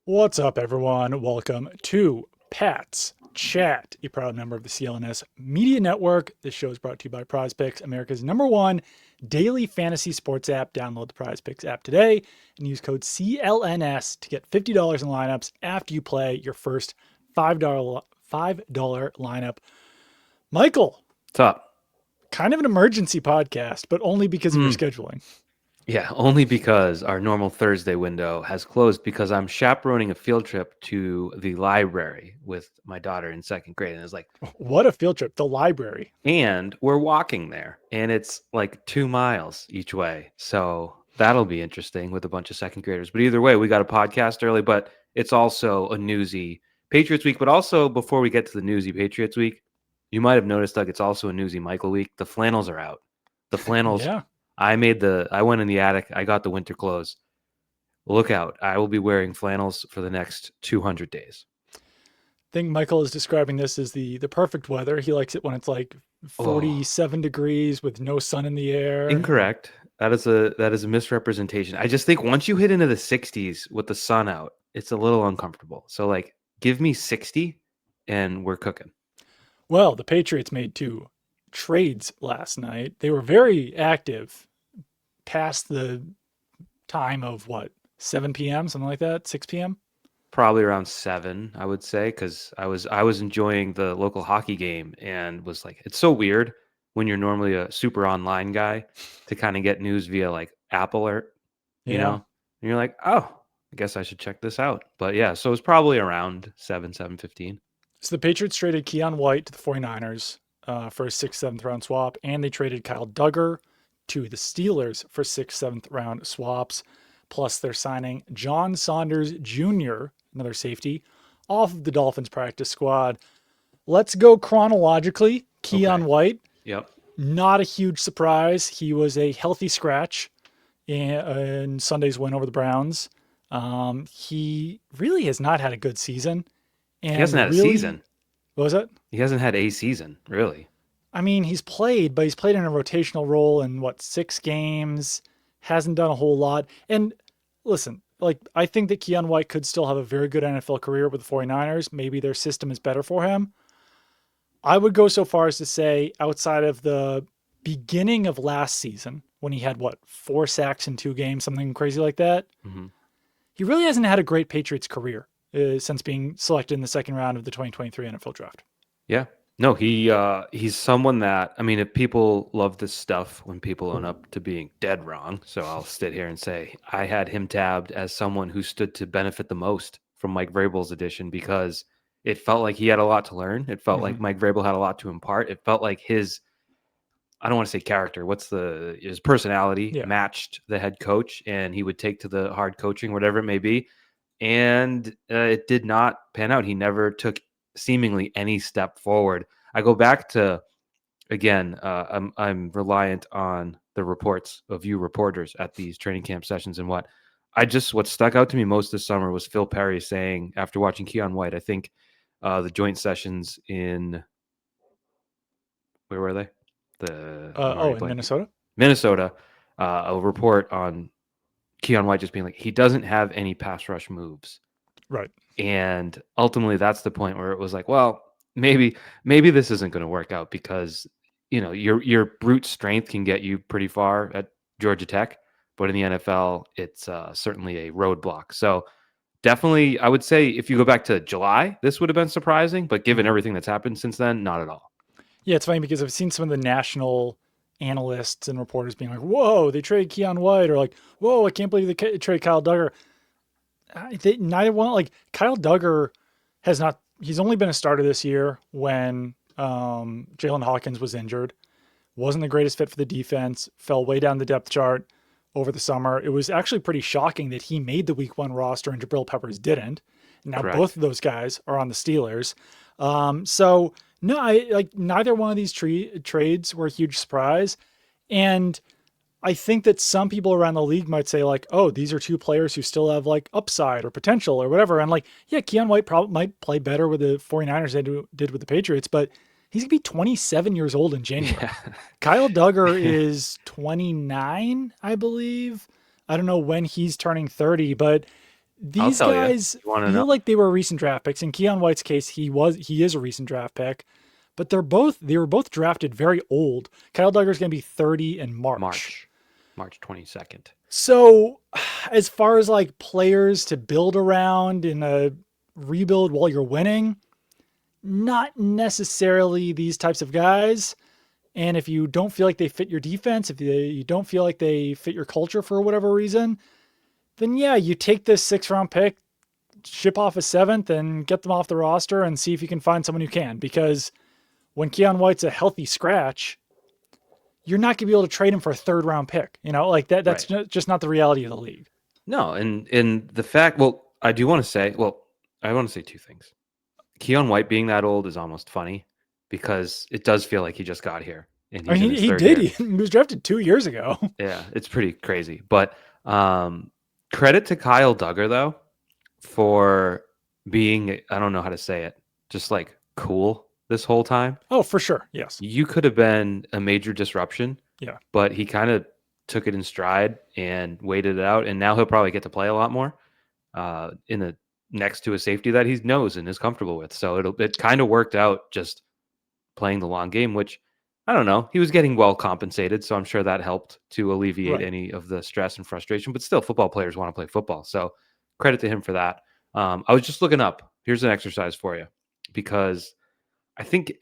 What's up, everyone? Welcome to Pat's Chat, a proud member of the CLNS Media Network. This show is brought to you by Prize Picks, America's #1 daily fantasy sports app. Download the Prize Picks app today and use code CLNS to get $50 in lineups after you play your first $5 lineup. Michael, What's up? kind of an emergency podcast, but only because of your Mm, scheduling. yeah, only because our normal Thursday window has closed because I'm chaperoning a field trip to the library with my daughter in second grade. And it's like, What a field trip, the library. and we're walking there, and it's like 2 miles each way. So that'll be interesting with a bunch of second graders. But either way, we got a podcast early, but it's also a newsy Patriots week. But also, before we get to the newsy Patriots week, you might have noticed, Doug, it's also a newsy Michael week. The flannels are out. The flannels. Yeah. I went in the attic. I got the winter clothes. Look out. I will be wearing flannels for the next 200 days. Think Michael is describing this as the perfect weather. He likes it when it's like Oh, 47 degrees with no sun in the air. incorrect. That is a misrepresentation. I just think once you hit into the 60s with the sun out, it's a little uncomfortable. So like give me 60 and we're cooking. Well, the Patriots made two trades last night. They were very active past the time of what, 7 p.m., something like that, 6 p.m. Probably around 7, I would say, because I was enjoying the local hockey game and was like, it's so weird when you're normally a super online guy to kind of get news via like Apple or Yeah. and you're like, oh, I guess I should check this out. But yeah, so it's probably around 7:15. So the Patriots traded Keion White to the 49ers for a sixth, seventh round swap, and they traded Kyle Duggar to the Steelers for sixth, seventh round swaps. Plus, they're signing John Saunders Jr., another safety, off of the Dolphins practice squad. Let's go chronologically. Keion Okay. White, Yep. not a huge surprise. He was a healthy scratch in Sunday's win over the Browns. He really has not had a good season. He hasn't And had a really, season. what was it? He hasn't had a season, really. I mean, he's played, but he's played in a rotational role in what, 6 games, hasn't done a whole lot. And listen, like, I think that Keion White could still have a very good NFL career with the 49ers. Maybe their system is better for him. I would go so far as to say, outside of the beginning of last season, when he had what, 4 sacks in 2 games, something crazy like that, Hmm. he really hasn't had a great Patriots career since being selected in the second round of the 2023 NFL draft. Yeah. No, he's someone that, I mean, if people love this stuff when people own up to being dead wrong, so I'll sit here and say I had him tabbed as someone who stood to benefit the most from Mike Vrabel's addition because it felt like he had a lot to learn. It felt Mm-hmm. like Mike Vrabel had a lot to impart. It felt like his, I don't want to say character, his personality Yeah. matched the head coach, and he would take to the hard coaching, whatever it may be. And it did not pan out. He never took seemingly any step forward. I go back to, again, I'm reliant on the reports of you reporters at these training camp sessions, and what stuck out to me most this summer was Phil Perry saying after watching Keion White, I think the joint sessions in, where were they? I'm already In blanking. Minnesota? Minnesota, a report on Keion White just being like, he doesn't have any pass rush moves. Right. And ultimately that's the point where it was like, well, maybe this isn't going to work out because your brute strength can get you pretty far at Georgia Tech, but in the NFL it's certainly a roadblock. So definitely I would say if you go back to July, this would have been surprising, but given Mhm. everything that's happened since then, not at all. Yeah, it's funny because I've seen some of the national analysts and reporters being like, "Whoa, they traded Keion White," or like, "Whoa, I can't believe they traded Kyle Duggar." Neither one, like Kyle Duggar, has not. He's only been a starter this year when Jalen Hawkins was injured. Wasn't the greatest fit for the defense. Fell way down the depth chart over the summer. It was actually pretty shocking that he made the Week 1 roster and Jabril Peppers didn't. Now both Correct. of those guys are on the Steelers. So no, I like neither one of these trades were a huge surprise, and I think that some people around the league might say like, oh, these are two players who still have like upside or potential or whatever. And like, yeah, Keion White probably might play better with the 49ers than did with the Patriots, but he's going to be 27 years old in January. Yeah. Kyle Duggar is 29, I believe. I don't know when he's turning 30, but I'll these tell you. guys You want to know? feel like they were recent draft picks. In Keion White's case, he is a recent draft pick, but they were both drafted very old. Kyle Duggar's going to be 30 in March. March 22nd. So, as far as like players to build around in a rebuild while you're winning, not necessarily these types of guys. And if you don't feel like they fit your defense, if you don't feel like they fit your culture for whatever reason, then yeah, you take this 6th-round pick, ship off a 7th, and get them off the roster and see if you can find someone who can. Because when Keion White's a healthy scratch, you're not going to be able to trade him for a 3rd-round pick. You know, like that. That's just not the reality of the league. No, and the fact. Well, I do want to say. Well, I want to say 2 things. Keion White being that old is almost funny because it does feel like he just got here and he's in his He third did. year. He was drafted 2 years ago. Yeah, it's pretty crazy. But credit to Kyle Duggar though for being, I don't know how to say it, just like cool this whole time. Oh, for sure. Yes. You could have been a major disruption. Yeah. But he kind of took it in stride and waited it out, and now he'll probably get to play a lot more in the next to a safety that he knows and is comfortable with. So it kind of worked out just playing the long game, which I don't know. He was getting well compensated, so I'm sure that helped to alleviate any of the stress and frustration. But still, football players want to play football, so credit to him for that. I was just looking up. Here's an exercise for you, because I think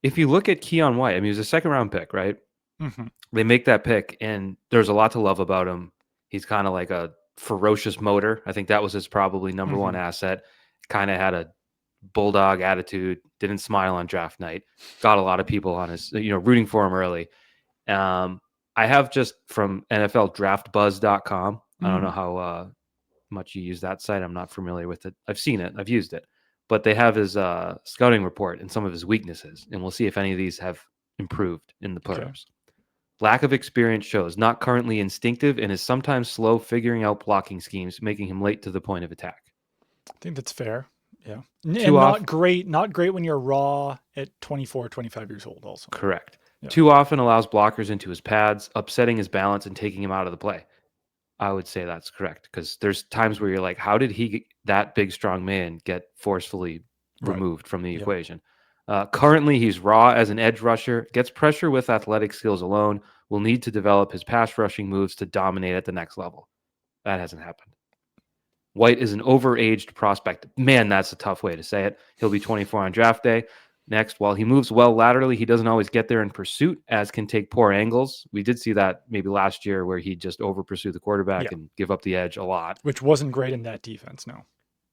if you look at Keion White, I mean, he was a 2nd-round pick, right? Mm-hmm. They make that pick, and there's a lot to love about him. He's kind of like a ferocious motor. I think that was his probably number one asset. Kind of had a bulldog attitude, didn't smile on draft night, got a lot of people on his, rooting for him early. I have just from NFLDraftBuzz.com. I don't know how much you use that site. I'm not familiar with it. I've seen it. I've used it. But they have his scouting report and some of his weaknesses, and we'll see if any of these have improved in the playoffs. Okay. Lack of experience shows, not currently instinctive, and is sometimes slow figuring out blocking schemes, making him late to the point of attack. I think that's fair. Yeah. And not great when you're raw at 24, 25 years old also. Correct. Yeah. Too often allows blockers into his pads, upsetting his balance and taking him out of the play. I would say that's correct, because there's times where you're like, how did that big, strong man get forcefully removed from the equation? Currently, he's raw as an edge rusher, gets pressure with athletic skills alone, will need to develop his pass rushing moves to dominate at the next level. That hasn't happened. White is an overaged prospect. Man, that's a tough way to say it. He'll be 24 on draft day. Next, while he moves well laterally, he doesn't always get there in pursuit, as can take poor angles. We did see that maybe last year where he just over-pursued the quarterback and give up the edge a lot. Which wasn't great in that defense, no.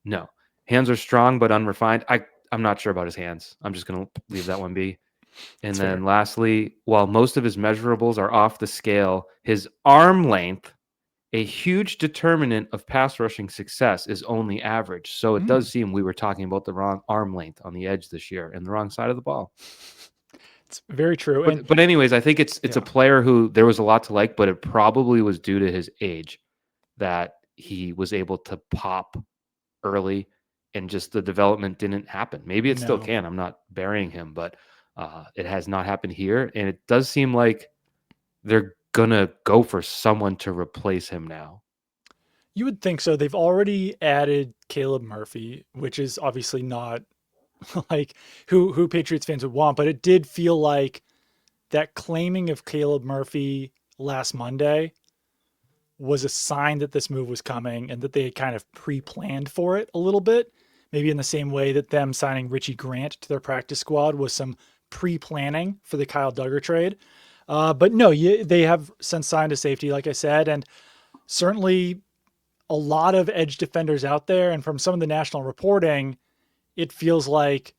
No. Hands are strong but unrefined. I'm not sure about his hands. I'm just going to leave that one be. And that's then fair. Lastly, while most of his measurables are off the scale, his arm length, a huge determinant of pass rushing success, is only average. So it does seem we were talking about the wrong arm length on the edge this year and the wrong side of the ball. It's very true. But anyways, I think it's a player who there was a lot to like, but it probably was due to his age that he was able to pop early and just the development didn't happen. Maybe it still can. I'm not burying him, but it has not happened here. And it does seem like they're going to go for someone to replace him now. You would think so. They've already added Caleb Murphy, which is obviously not like who Patriots fans would want, but it did feel like that claiming of Caleb Murphy last Monday was a sign that this move was coming and that they had kind of pre-planned for it a little bit. Maybe in the same way that them signing Richie Grant to their practice squad was some pre-planning for the Kyle Duggar trade. But no, they have since signed a safety, like I said, and certainly a lot of edge defenders out there. And from some of the national reporting, it feels like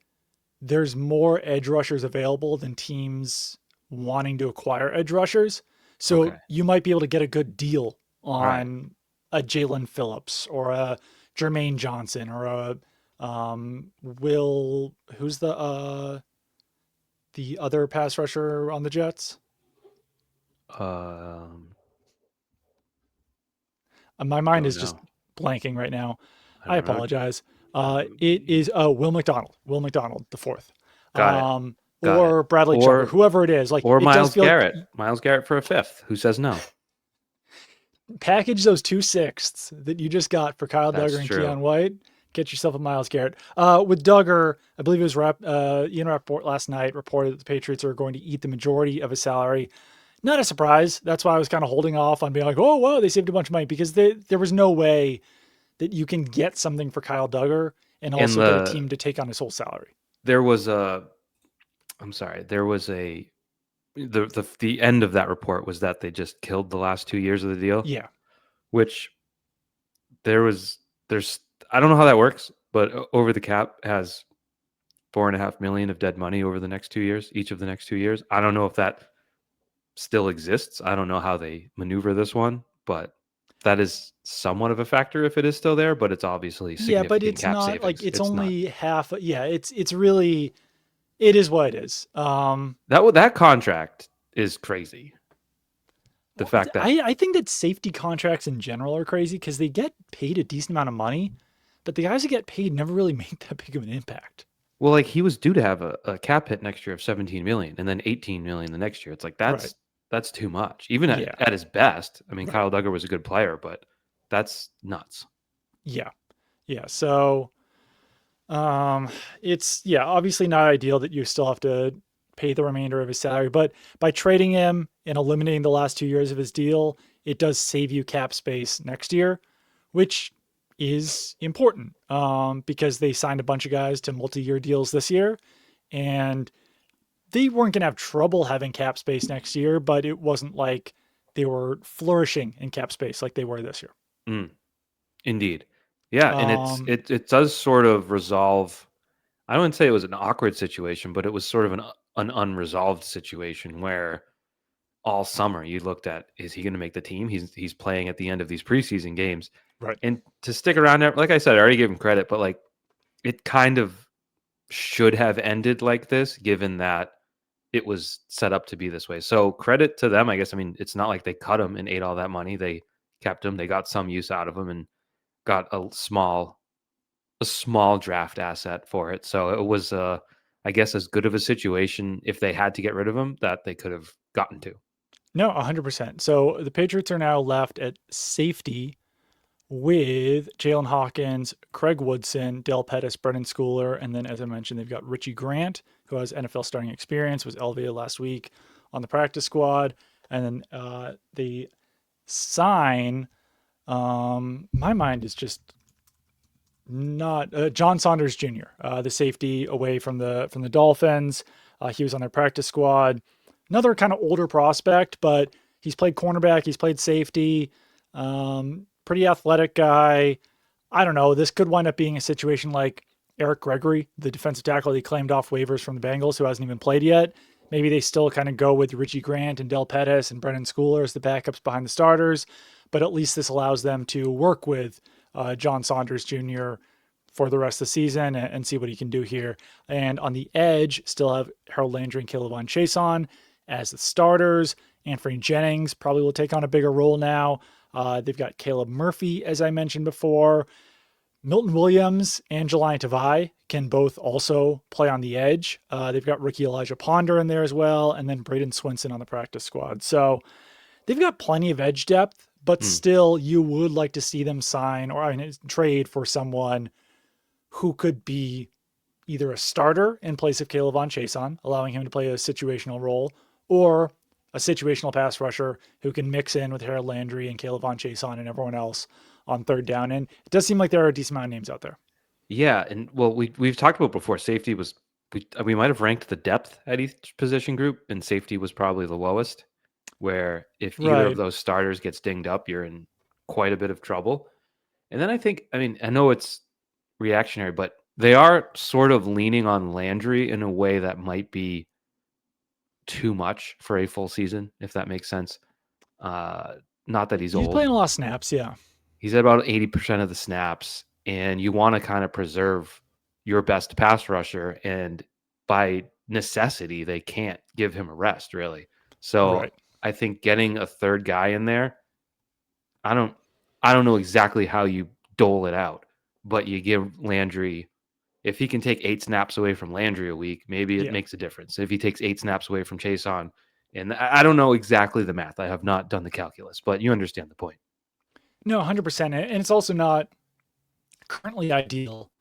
there's more edge rushers available than teams wanting to acquire edge rushers. So you might be able to get a good deal on a Jalen Phillips or a Jermaine Johnson or a who's the other pass rusher on the Jets? My mind is just blanking right now. I apologize. It is Will McDonald. Will McDonald, the fourth. Got or it. Bradley Chubb, whoever it is. Or Myles Garrett. Myles Garrett for a fifth. Who says no? package those 2/6 that you just got for Kyle That's Duggar and true. Keion White. Get yourself a Myles Garrett. With Duggar, I believe it was Ian Rappaport last night reported that the Patriots are going to eat the majority of his salary. Not a surprise. That's why I was kind of holding off on being like, oh, wow, they saved a bunch of money because there was no way that you can get something for Kyle Duggar and And also get a team to take on his whole salary. there was a I'm sorry, there was a the end of that report was that they just killed the last 2 years of the deal, Yeah, which there's I don't know how that works, but over the cap has 4.5 million of dead money over the next 2 years, each of the next 2 years. I don't know if that still exists. I don't know how they maneuver this one, but that is somewhat of a factor if it is still there, but it's obviously yeah, but significant it's cap not like savings. it's It's not. only half. Yeah, it's really it is what it is. That contract is crazy. The Well, fact that I think that safety contracts in general are crazy because they get paid a decent amount of money, but the guys that get paid never really make that big of an impact. well, like he was due to have a cap hit next year of 17 million and then 18 million the next year. It's like Right. that's too much. Even Yeah. at his best. I mean, Right. Kyle Duggar was a good player, but that's nuts. Yeah. Yeah. So it's yeah, obviously not ideal that you still have to pay the remainder of his salary, but by trading him and eliminating the last 2 years of his deal, it does save you cap space next year, which is important because they signed a bunch of guys to multi-year deals this year, and they weren't going to have trouble having cap space next year, but it wasn't like they were flourishing in cap space like they were this year. Mm, indeed. Yeah, and Um, it does sort of resolve. I wouldn't say it was an awkward situation, but it was sort of an unresolved situation where all summer you looked at, is he going to make the team? He's playing at the end of these preseason games, right. and to stick around there, like I said, I already gave him credit, but like it kind of should have ended like this, given that it was set up to be this way. So credit to them, I guess. I mean, it's not like they cut him and ate all that money. They kept him. They got some use out of him and got a small draft asset for it. So it was, I guess, as good of a situation if they had to get rid of him that they could have gotten to. No, 100%. So the Patriots are now left at safety with Jalen Hawkins, Craig Woodson, Dale Pettis, Brennan Schooler, and then, as I mentioned, they've got Richie Grant, who has NFL starting experience, was elevated last week on the practice squad, and then they sign. My mind is just not John Saunders Jr., the safety away from the Dolphins. He was on their practice squad. Another kind of older prospect, but he's played cornerback, he's played safety. Pretty athletic guy. I don't know. This could wind up being a situation like Eric Gregory, the defensive tackle they claimed off waivers from the Bengals, who hasn't even played yet. Maybe they still kind of go with Richie Grant and Del Pettis and Brennan Schooler as the backups behind the starters, but at least this allows them to work with John Saunders Jr. for the rest of the season and see what he can do here. And on the edge, still have Harold Landry and Caleb Chason as the starters. Anthony Jennings probably will take on a bigger role now. They've got Caleb Murphy, as I mentioned before. Milton Williams and Jelani Tavai can both also play on the edge. They've got rookie Elijah Ponder in there as well, and then Braden Swinson on the practice squad. So they've got plenty of edge depth, but Hmm. still, you would like to see them sign or trade for someone who could be either a starter in place of Caleb Chason, allowing him to play a situational role, or a situational pass rusher who can mix in with Harold Landry and Caleb Chason and everyone else on third down. And it does seem like there are a decent amount of names out there. Yeah, and well, we've talked about before. Safety was we might have ranked the depth at each position group, and safety was probably the lowest. Where if either of Right. those starters gets dinged up, you're in quite a bit of trouble. And then I think, I mean, I know it's reactionary, but they are sort of leaning on Landry in a way that might be too much for a full season, if that makes sense. Uh, Not that he's He's old. playing a lot of snaps. Yeah. He's at about 80% of the snaps, and you want to kind of preserve your best pass rusher. And by necessity, they can't give him a rest, really. So Right. I think getting a third guy in there, I don't I don't know exactly how you dole it out, but you give Landry, if he can take 8 snaps away from Landry a week, maybe it Yeah. makes a difference. If he takes 8 snaps away from Chase on, and I don't know exactly the math. I have not done the calculus, but you understand the point. No, 100%. And it's also not currently ideal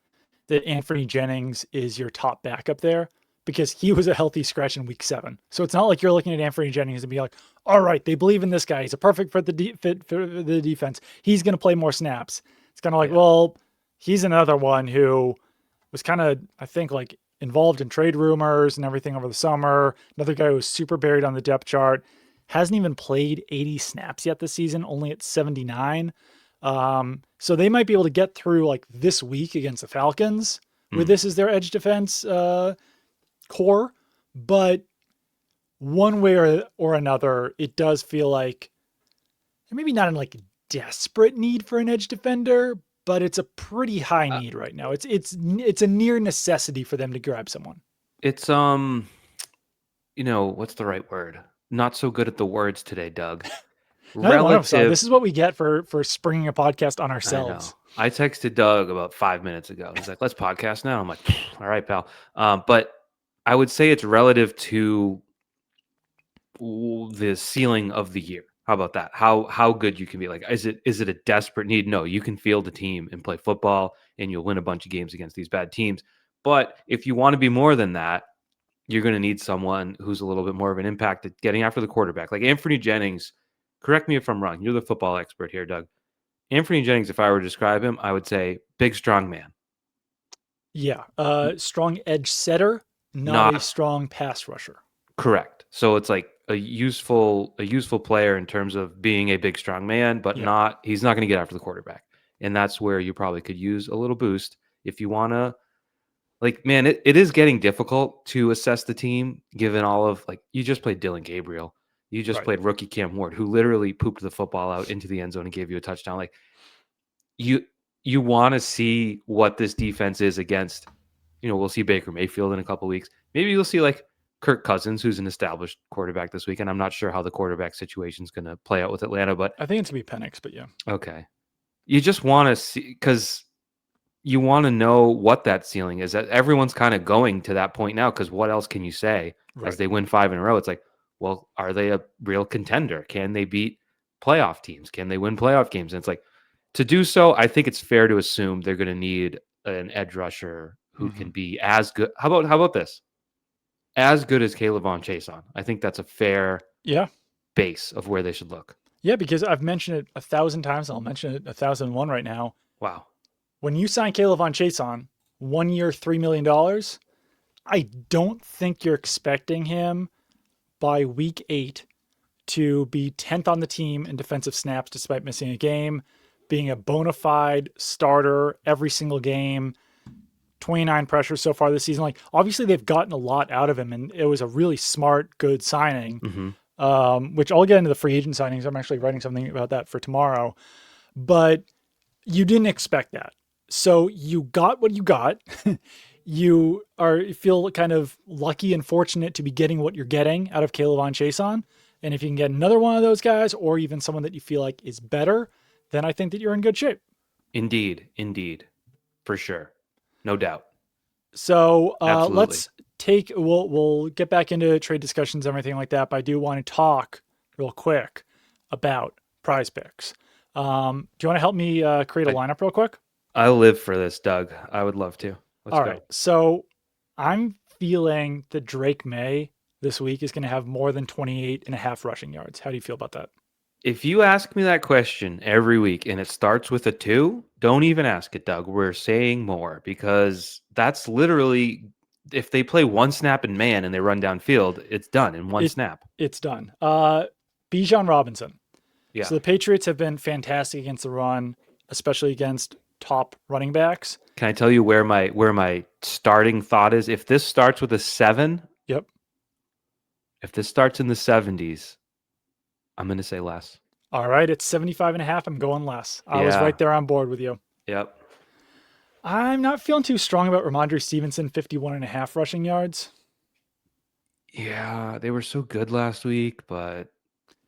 that Anthony Jennings is your top backup there because he was a healthy scratch in week 7. So it's not like you're looking at Anthony Jennings and be like, all right, they believe in this guy. He's a perfect fit for the defense. He's going to play more snaps. It's kind of like, Yeah. well, he's another one who was kind of, I think, like involved in trade rumors and everything over the summer. Another guy who was super buried on the depth chart. Hasn't even played 80 snaps yet this season, only at 79. So they might be able to get through like this week against the Falcons with Mm. this as their edge defense core. But one way or another, it does feel like they're maybe not in like desperate need for an edge defender, but it's a pretty high Uh, need right now. It's a near necessity for them to grab someone. It's what's the right word? Not so good at the words today, Doug. Neither one of us are. Relative. This is what we get for springing a podcast on I know. ourselves. I texted Doug about 5 minutes ago. He's like, "Let's podcast now." I'm like, "All right, pal." But I would say it's relative to the ceiling of the year. How about that? How good you can be? Like, is it a desperate need? No, you can field a team and play football, and you'll win a bunch of games against these bad teams. But if you want to be more than that, you're going to need someone who's a little bit more of an impact at getting after the quarterback. Like Anthony Jennings. Correct me if I'm wrong. You're the football expert here, Doug. Anthony Jennings, if I were to describe him, I would say big, strong man. Yeah. Strong edge setter, not a Not strong pass rusher. correct. So it's like a useful player in terms of being a big, strong man, but Yeah. he's not going to get after the quarterback. And that's where you probably could use a little boost if you want to. Like, man, it is getting difficult to assess the team given all of, like, you just played Dylan Gabriel. You just Right. played rookie Cam Ward, who literally pooped the football out into the end zone and gave you a touchdown. Like, you you want to see what this defense is against. We'll see Baker Mayfield in a couple weeks. Maybe you'll see like Kirk Cousins, who's an established quarterback this week. And I'm not sure how the quarterback situation is going to play out with Atlanta, but I think it's going to be Penix, but yeah. okay. You just want to see, because you want to know what that ceiling is. That everyone's kind of going to that point now, because what else can you say as Right. they win 5 in a row? It's like, well, are they a real contender? Can they beat playoff teams? Can they win playoff games? And it's like, to do so, I think it's fair to assume they're going to need an edge rusher who Mm-hmm. can be as good. How about this? As good as Keion Chase on. I think that's a fair Yeah. base of where they should look. Yeah, because I've mentioned it 1,000 times. I'll mention it 1,001 right now. Wow. When you sign Keion Chase on 1 year, $3 million, I don't think you're expecting him by week 8 to be 10th on the team in defensive snaps despite missing a game, being a bona fide starter every single game, 29 pressures so far this season. Like, obviously, they've gotten a lot out of him, and it was a really smart, good signing, which I'll get into the free agent signings. I'm actually writing something about that for tomorrow. But you didn't expect that. So you got what you got. You feel kind of lucky and fortunate to be getting what you're getting out of Keion Chason. And if you can get another one of those guys, or even someone that you feel like is better, then I think that you're in good shape. Indeed. For sure. No doubt. So Absolutely. we'll get back into trade discussions and everything like that. But I do want to talk real quick about prize picks. Do you want to help me create a lineup real quick? I live for this, Doug. I would love to. Let's All go. right. So I'm feeling that Drake May this week is going to have more than 28 and a half rushing yards. How do you feel about that? If you ask me that question every week and it starts with a 2, don't even ask it, Doug. We're saying more, because that's literally, if they play one snap in man and they run downfield, it's done in one snap. It's done. Bijan Robinson. Yeah. So the Patriots have been fantastic against the run, especially against top running backs. Can I tell you where my starting thought is? If this starts with a 7, Yep. if this starts in the 70s, I'm going to say less. All right. It's 75 and a half. I'm going less. I was right there on board with you. Yep. I'm not feeling too strong about Ramondre Stevenson, 51 and a half rushing yards. Yeah, they were so good last week, but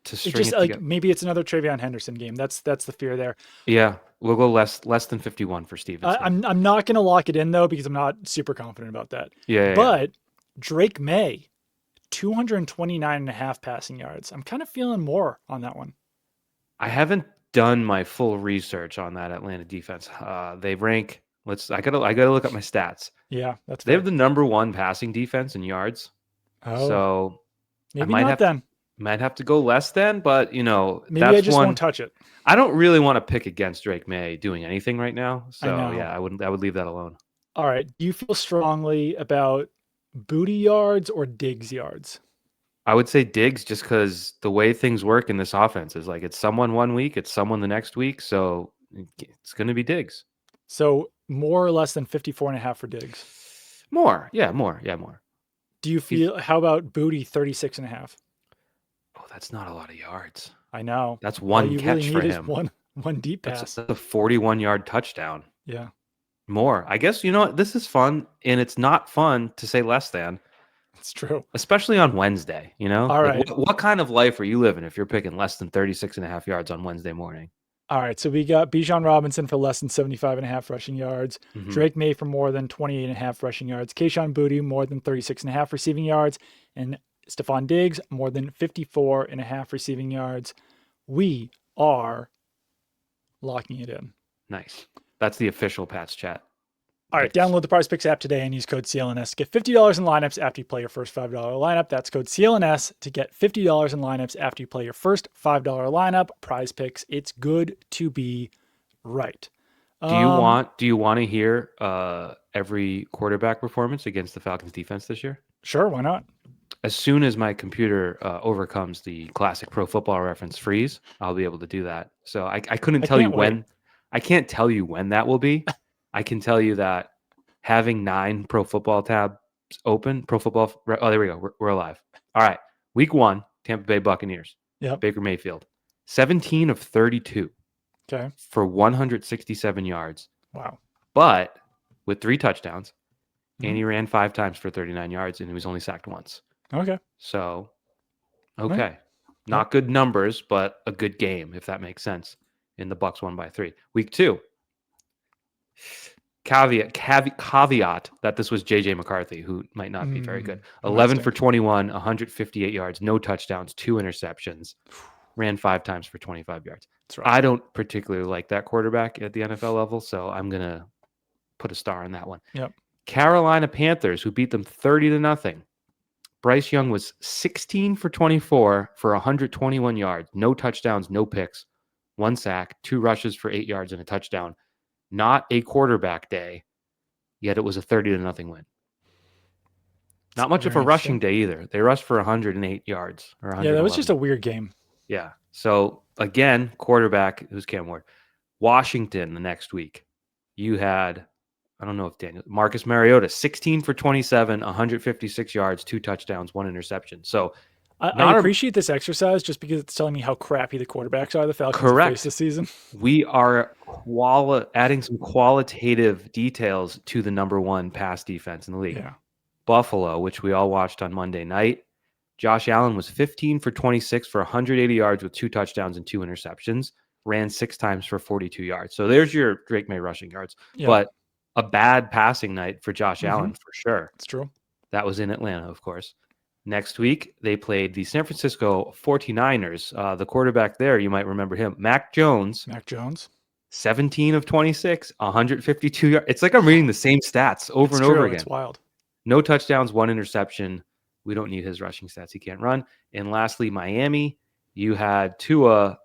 to It's string just it like together. maybe it's another Travion Henderson game. That's the fear there. Yeah, we'll go less than 51 for Stevenson. I'm not going to lock it in though, because I'm not super confident about that. Yeah. But Drake May, 229 and a half passing yards. I'm kind of feeling more on that one. I haven't done my full research on that Atlanta defense. They rank. I gotta look up my stats. Yeah, that's They fair. have the number 1 passing defense in yards. Oh, So I maybe not then. might have to go less than, but Maybe I that's just won't one. touch it. I don't really want to pick against Drake May doing anything right now. I So know. yeah, I would leave that alone. All right. Do you feel strongly about Booty yards or Diggs yards? I would say Diggs just because the way things work in this offense is like it's someone one week, it's someone the next week. So it's going to be Diggs. So more or less than 54.5 for Diggs. More. Yeah, more. Yeah, more. Do you feel, how about Booty 36.5? Oh, that's not a lot of yards. I know. That's All one you really catch for need is him. one deep That's pass. a 41-yard touchdown. Yeah, More. I guess, what? This is fun, and it's not fun to say less than, it's true. especially on Wednesday, All Like, right. what kind of life are you living if you're picking less than 36.5 yards on Wednesday morning? All right. So we got Bijan Robinson for less than 75.5 rushing yards. Mm-hmm. Drake May for more than 28.5 rushing yards. Keion Booty more than 36.5 receiving yards. And Stephon Diggs more than 54.5 receiving yards. We are locking it in. Nice. That's the official Pats chat. All right, download the Prize Picks app today and use code CLNS to get $50 in lineups after you play your first $5 lineup. That's code CLNS to get $50 in lineups after you play your first $5 lineup. Prize Picks, it's good to be right. Do you want to hear every quarterback performance against the Falcons defense this year? Sure, why not? As soon as my computer overcomes the classic Pro Football Reference freeze, I'll be able to do that. So I couldn't tell you when. I can't tell you when that will be. I can tell you that having 9 Pro Football tabs open, Pro Football. Oh, there we go. We're alive. All right. Week 1, Tampa Bay Buccaneers. Yep. Baker Mayfield, 17 of 32. Okay. For 167 yards. Wow. But with 3 touchdowns, and he ran 5 times for 39 yards, and he was only sacked once. Okay. So, okay. Not good numbers, but a good game, if that makes sense. And the Bucs won by 3. Week 2. Caveat that this was J.J. McCarthy, who might not be very good. 11 for 21, 158 yards, no touchdowns, 2 interceptions. Ran 5 times for 25 yards. I don't particularly like that quarterback at the NFL level, so I'm going to put a star on that one. Yep. Carolina Panthers, who beat them 30-0. Bryce Young was 16 for 24 for 121 yards, no touchdowns, no picks, 1 sack, 2 rushes for 8 yards and a touchdown. Not a quarterback day, yet it was a 30-0 win. Not much of a rushing day either. They rushed for 108 yards. Yeah, that was just a weird game. Yeah. So, again, quarterback, it was Cam Ward. Washington the next week. You had, I don't know if Marcus Mariota, 16 for 27, 156 yards, 2 touchdowns, 1 interception. So, I appreciate this exercise just because it's telling me how crappy the quarterbacks are the Falcons have faced this season. We are adding some qualitative details to the number 1 pass defense in the league. Yeah. Buffalo, which we all watched on Monday night. Josh Allen was 15 for 26 for 180 yards with 2 touchdowns and 2 interceptions. Ran 6 times for 42 yards. So there's your Drake May rushing yards. Yep. But a bad passing night for Josh Allen for sure. It's true. That was in Atlanta, of course. Next week, they played the San Francisco 49ers. The quarterback there, you might remember him, Mac Jones. 17 of 26, 152 yards. It's like I'm reading the same stats over and over again. It's wild. No touchdowns, 1 interception. We don't need his rushing stats. He can't run. And lastly, Miami, you had Tua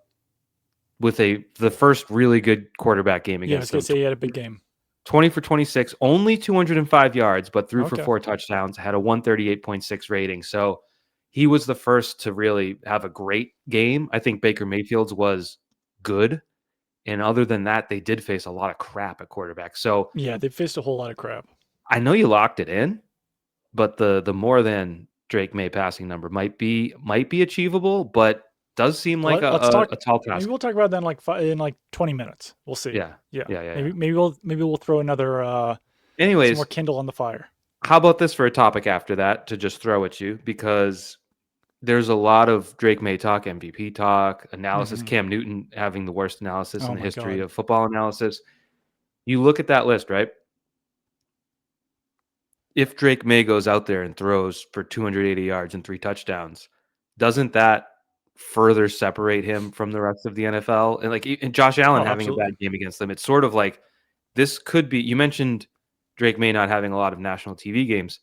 with the first really good quarterback game against them. Yeah, I was going to say he had a big game. 20 for 26, only 205 yards, but threw for 4 touchdowns, had a 138.6 rating. So he was the first to really have a great game. I think Baker Mayfield's was good. And other than that, they did face a lot of crap at quarterback. So yeah, they faced a whole lot of crap. I know you locked it in, but the more than Drake May passing number might be achievable, but does seem like a tall task. Maybe we'll talk about that in 20 minutes. We'll see. Yeah. Maybe we'll throw another anyways, some more kindle on the fire. How about this for a topic after that to just throw at you, because there's a lot of Drake May talk, MVP talk, analysis, Cam Newton having the worst analysis in the history of football analysis. You look at that list, right? If Drake May goes out there and throws for 280 yards and 3 touchdowns, doesn't that further separate him from the rest of the NFL. And like and Josh Allen Oh, having a absolutely. bad game against them, it's sort of like this could be. You mentioned Drake May not having a lot of national TV games.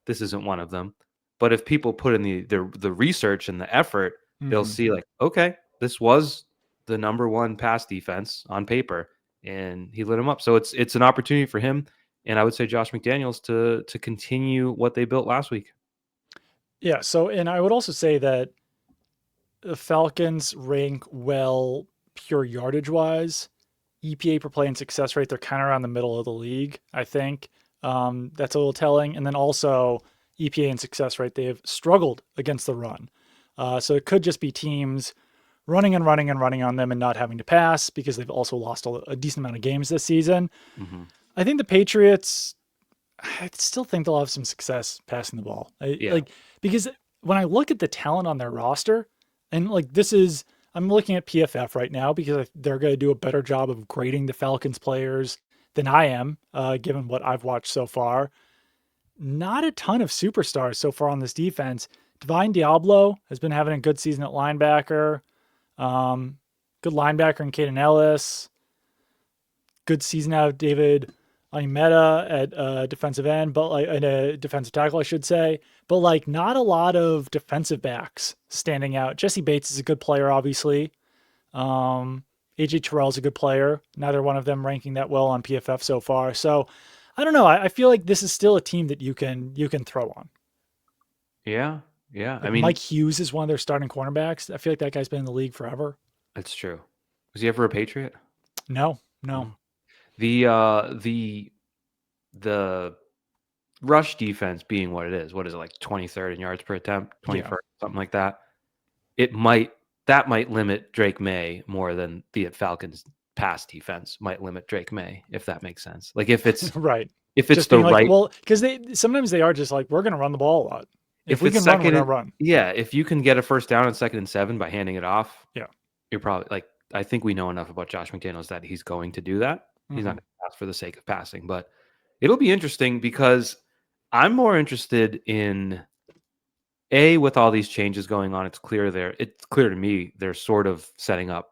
This isn't one of them. But if people put in the research and the effort, they'll Hmm. see like, okay, this was the number one pass defense on paper, and he lit him up. So it's an opportunity for him, and I would say Josh McDaniels to continue what they built last week. Yeah. So, and I would also say that the Falcons rank well pure yardage wise. EPA per play and success rate, they're kind of around the middle of the league, I think. That's a little telling. And then also EPA and success rate, they have struggled against the run. So it could just be teams running and running and running on them and not having to pass because they've also lost a decent amount of games this season. Mm-hmm. I think the Patriots, I still think they'll have some success passing the ball. Yeah. Because when I look at the talent on their roster, and like this is, I'm looking at PFF right now because they're going to do a better job of grading the Falcons players than I am, given what I've watched so far. Not a ton of superstars so far on this defense. Divine Diablo has been having a good season at linebacker. Good linebacker in Caden Ellis. Good season out of David Onyemata at defensive end, but like in a defensive tackle, I should say. But like not a lot of defensive backs standing out. Jesse Bates is a good player, obviously. AJ Terrell's a good player. Neither one of them ranking that well on PFF so far. So I don't know. I feel like this is still a team that you can throw on. Yeah. Yeah. I Like mean, Mike Hughes is one of their starting cornerbacks. I feel like that guy's been in the league forever. it's true. Was he ever a Patriot? No, no. No. The rush defense being what it is. What is it, like 23rd in yards per attempt, Yeah. 21st, something like that. That might limit Drake May more than the Falcons pass defense might limit Drake May, if that makes sense. Like if it's Right. if it's Just the being like, right well, because sometimes they are just like, we're going to run the ball a lot. If if we it's can run, we're second going and to run. yeah, if you can get a first down on 2nd and 7 by handing it off, Yeah. you're probably like I think we know enough about Josh McDaniels that he's going to do that. He's not Mm-hmm. going to pass for the sake of passing, but it'll be interesting because I'm more interested in with all these changes going on. It's clear to me they're sort of setting up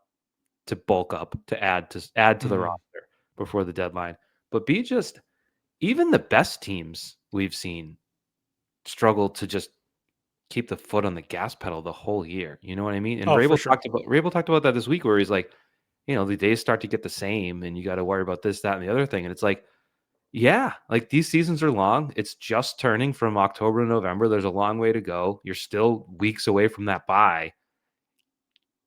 to bulk up, to add to the Mm-hmm. roster before the deadline. But B, just even the best teams we've seen struggle to just keep the foot on the gas pedal the whole year. You know what I mean? And Oh, for sure. Rabel talked about that this week, where he's like, the days start to get the same, and you got to worry about this, that, and the other thing. And it's like, yeah, like these seasons are long. It's just turning from October to November. There's a long way to go. You're still weeks away from that bye.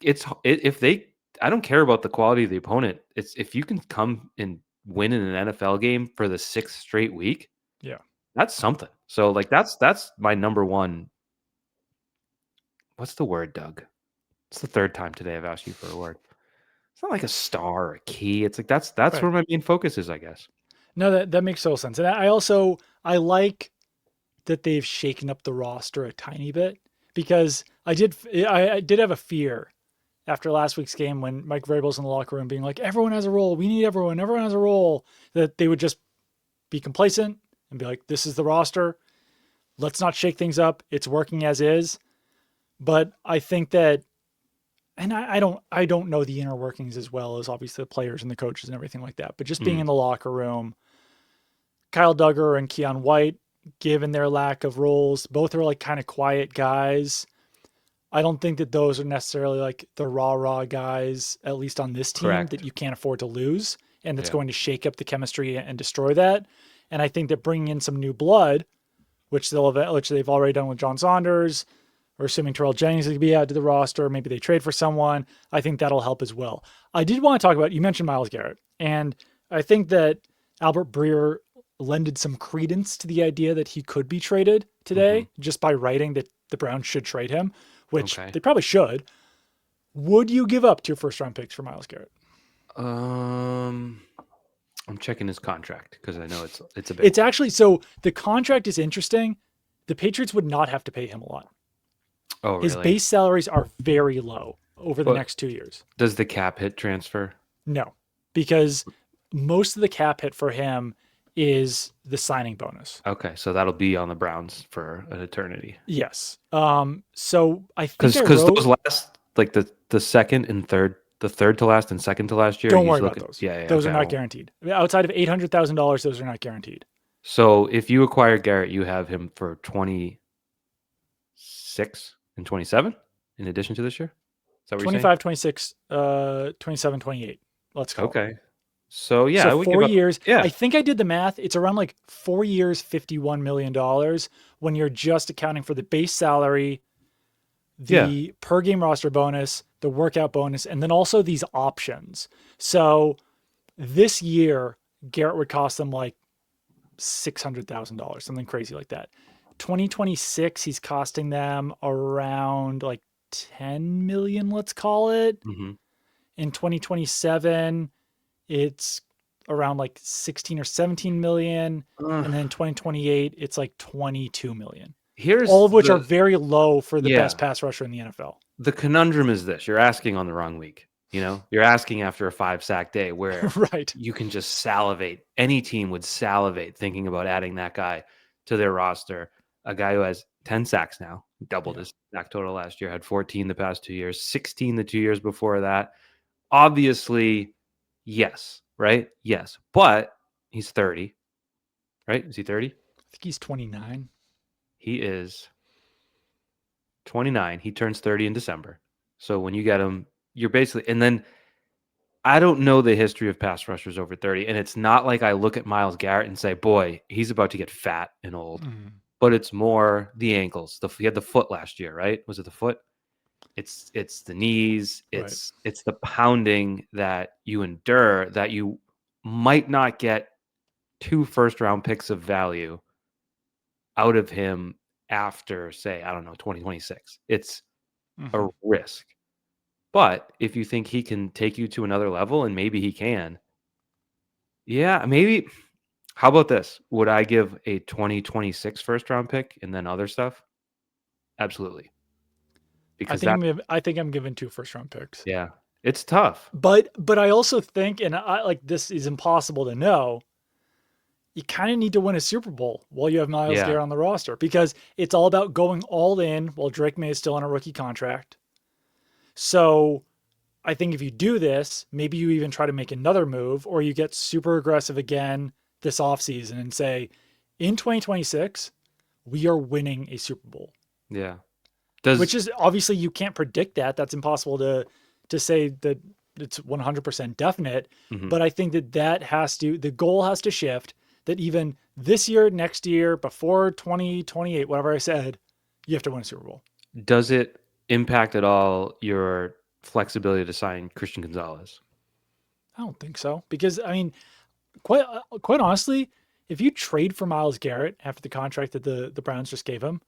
If they, I don't care about the quality of the opponent. It's if you can come and win in an NFL game for the 6th straight week, Yeah. that's something. So like that's my number one. What's the word, Doug? It's the 3rd time today I've asked you for a word. It's not like a star or a key. It's like that's Right. where my main focus is, I guess. No, that makes total sense. And I like that they've shaken up the roster a tiny bit because I did have a fear after last week's game when Mike Vrabel's in the locker room being like, everyone has a role. We need everyone. Everyone has a role. That they would just be complacent and be like, this is the roster. Let's not shake things up. It's working as is. But I think that, and I don't know the inner workings as well as obviously the players and the coaches and everything like that. But just being in the locker room, Kyle Duggar and Keion White, given their lack of roles, both are like kind of quiet guys. I don't think that those are necessarily like the rah guys, at least on this team, that Correct. you can't afford to lose, and that's Yeah. going to shake up the chemistry and destroy that. And I think that bringing in some new blood, which they've already done with John Saunders, or assuming Terrell Jennings is going to be added to the roster, maybe they trade for someone. I think that'll help as well. I did want to talk about, you mentioned Myles Garrett, and I think that Albert Breer lended some credence to the idea that he could be traded today just by writing that the Browns should trade him, which Okay. they probably should. Would you give up 2 first-round picks for Myles Garrett? I'm checking his contract because I know it's a big. It's actually, so the contract is interesting. The Patriots would not have to pay him a lot. Oh, really? His base salaries are very low over the But next 2 years. does the cap hit transfer? No, because most of the cap hit for him is the signing bonus. Okay, so that'll be on the Browns for an eternity. Yes. So I think Because I wrote, those like the second and third, the third to last and second to last year. Don't He's worry about looking. those. Yeah, yeah. Those Okay. are I not won't. guaranteed. Outside of $800,000, those are not guaranteed. So if you acquire Garrett, you have him for 26 and 27 in addition to this year. Is that what you're saying? 25, 26, 27, 28. Let's call it. Okay. So yeah, So I would give 4 up. years. Yeah. I think I did the math. It's around like 4 years, $51 million when you're just accounting for the base salary, Yeah. the per game roster bonus, the workout bonus, and then also these options. So this year, Garrett would cost them like $600,000, something crazy like that. 2026, he's costing them around like 10 million, let's call it. hmm In 2027, it's around like 16 or 17 million. And then 2028, it's like 22 million. Here's All of which are the very low for the yeah. best pass rusher in the NFL. The conundrum is this: you're asking on the wrong week. You're asking after a 5-sack day where Right. you can just salivate. Any team would salivate thinking about adding that guy to their roster. A guy who has 10 sacks now, doubled Yeah. his sack total last year, had 14 the past 2 years, 16 the 2 years before that. Obviously, yes, right? Yes. But he's 30, right? Is he 30? I think he's 29. He is 29. He turns 30 in December. So when you get him, you're basically, and then I don't know the history of pass rushers over 30. And it's not like I look at Myles Garrett and say, boy, he's about to get fat and old. But it's more the ankles. He had the foot last year, right? Was it the foot? It's the knees. It's the pounding that you endure that you might not get 2 first-round picks of value out of him after, say, I don't know, 2026. It's a risk. But if you think he can take you to another level, and maybe he can, yeah, maybe. How about this? Would I give a 2026 first round pick and then other stuff? Absolutely. Because I think I'm giving 2 first round picks. yeah, it's tough. But I also think, and I like this is impossible to know, you kind of need to win a Super Bowl while you have Myles Garrett on the roster because it's all about going all in while Drake May is still on a rookie contract. So I think if you do this, maybe you even try to make another move or you get super aggressive again this offseason and say, in 2026, we are winning a Super Bowl. Yeah. Which is obviously you can't predict that. That's impossible to say that it's 100% definite. But I think the goal has to shift that even this year, next year, before 2028, whatever I said, you have to win a Super Bowl. Does it impact at all your flexibility to sign Christian Gonzalez? I don't think so because I mean, quite honestly, if you trade for Myles Garrett after the contract that the Browns just gave him,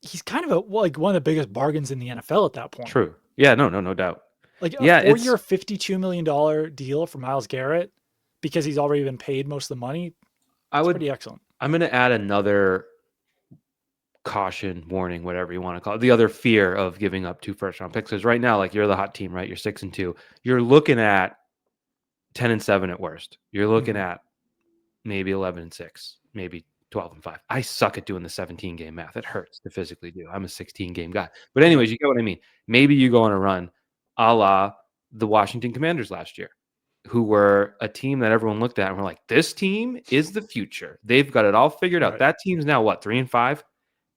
he's kind of one of the biggest bargains in the NFL at that point. True. Yeah. No doubt. Like a 4-year, $52 million deal for Myles Garrett because he's already been paid most of the money. Pretty excellent. I'm going to add another caution, warning, whatever you want to call it. The other fear of giving up 2 first-round picks is right now, like you're the hot team, right? You're 6-2. You're looking at 10-7 at worst. You're looking at maybe 11-6, maybe 12-5. I suck at doing the 17 game math. It hurts to physically do. I'm a 16 game guy. But anyways, you get what I mean. Maybe you go on a run, a la the Washington Commanders last year, who were a team that everyone looked at and were like, this team is the future. They've got it all figured out. That team's now what, 3-5?